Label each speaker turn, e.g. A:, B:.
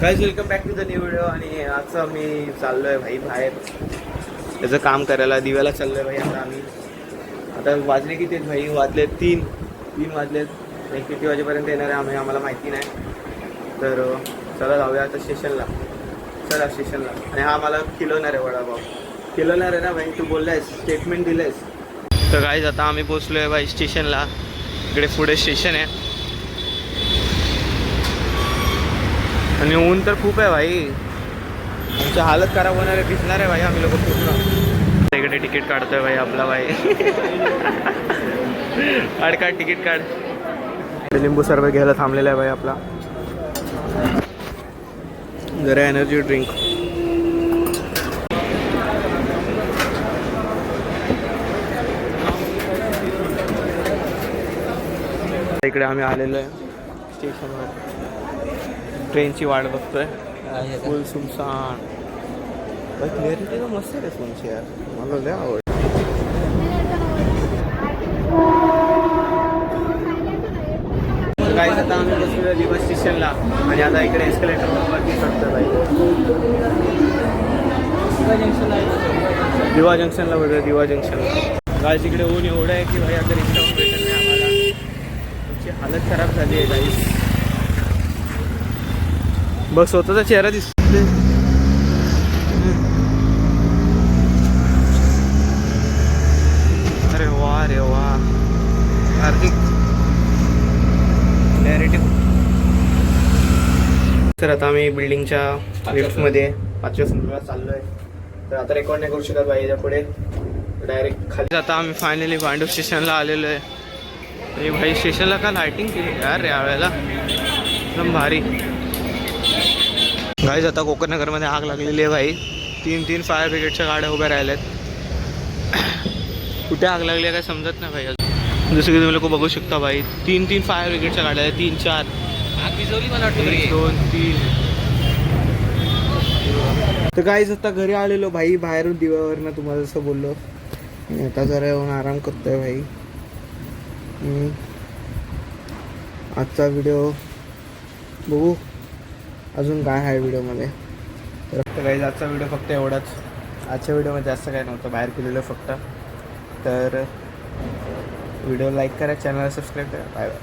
A: Guys welcome back to the new video. आणि आजचा मी चाललोय भाई बाहेर त्याचं काम करायला. दिव्याला चाललोय भाई आता आम्ही. आता वाजले किती आहेत भाई? वाजले तीन वाजलेत. किती वाजेपर्यंत येणार आहे आम्हाला माहिती नाही. तर चला जाऊया आता स्टेशनला. चला स्टेशनला. आणि हा मला खिलवणार आहे वडापाव. खिलवणार आहे ना भाई, तू बोललायस, स्टेटमेंट दिलंयस. तर गाईज आता आम्ही पोचलोय भाई स्टेशनला. इकडे पुढे स्टेशन आहे आणि ऊन तर खूप आहे भाई. आमची हालत खराब होणार आहे, भिजणार आहे भाई आम्ही लोक पूर्ण. इकडे तिकीट काढतोय भाई आपला भाई. काढ तिकीट काढ. लिंबू सरबत घ्यायला थांबलेला आहे भाई आपला. जरा एनर्जी ड्रिंक. इकडे आम्ही आलेलो आहे स्टेशनवर. ट्रेनची वाट बघतोय. फुल सुमसान. क्लिअरिटी तर मस्त आहे फोनची यार, मला लय आवड. काय आता आम्ही बसलो दिवा स्टेशनला आणि आता इकडे एस्केलेटर वरती चढतोय भाई. दिवा जंक्शनला बघा, दिवा जंक्शनला. गाईस इकडे ऊन एवढं आहे की भाई आता रिक्षावर भेटत नाही आम्हाला. तुमची हालत खराब झाली आहे गाईस. बघ स्वतःचा चेहरा दिसतोय. अरे वा हार्दिक क्लॅरिटी. तर आता आम्ही बिल्डिंगच्या लिफ्टमध्ये 5व्या फ्लोअरला चाललो आहे. तर आता रेकॉर्ड नाही करू शकत भाई याच्या पुढे, डायरेक्ट खाली. आता आम्ही फायनली भांडूप स्टेशनला आलेलो आहे. आणि भाई स्टेशनला का लायटिंग केली यार यावेळेला, एकदम भारी. गाईज आता कोकण नगरमध्ये आग लागलेली आहे भाई. तीन फायर ब्रिगेडच्या गाड्या उभ्या राहिल्यात. कुठे आग लागली आहे काय समजत नाही भाई. जसं की तुम्ही लोक बघू शकता भाई, तीन फायर ब्रिगेडच्या गाड्या आहेत. 3-4 आग विझवली मला वाटतं. 2-3. तर गाईज आता घरी आलेलो भाई बाहेरून दिव्यावरनं, तुम्हाला जसं बोललो. आता जरा येऊन आराम करतोय भाई. आजचा व्हिडिओ बघू अजून काय आहे व्हिडिओमध्ये. तर गाईज आजचा व्हिडिओ फक्त एवढाच. आजच्या व्हिडिओमध्ये जास्त काय नव्हतं, बाहेर केलेलं फक्त. तर व्हिडिओ लाईक करा, चॅनलला सबस्क्राईब करा. Bye bye.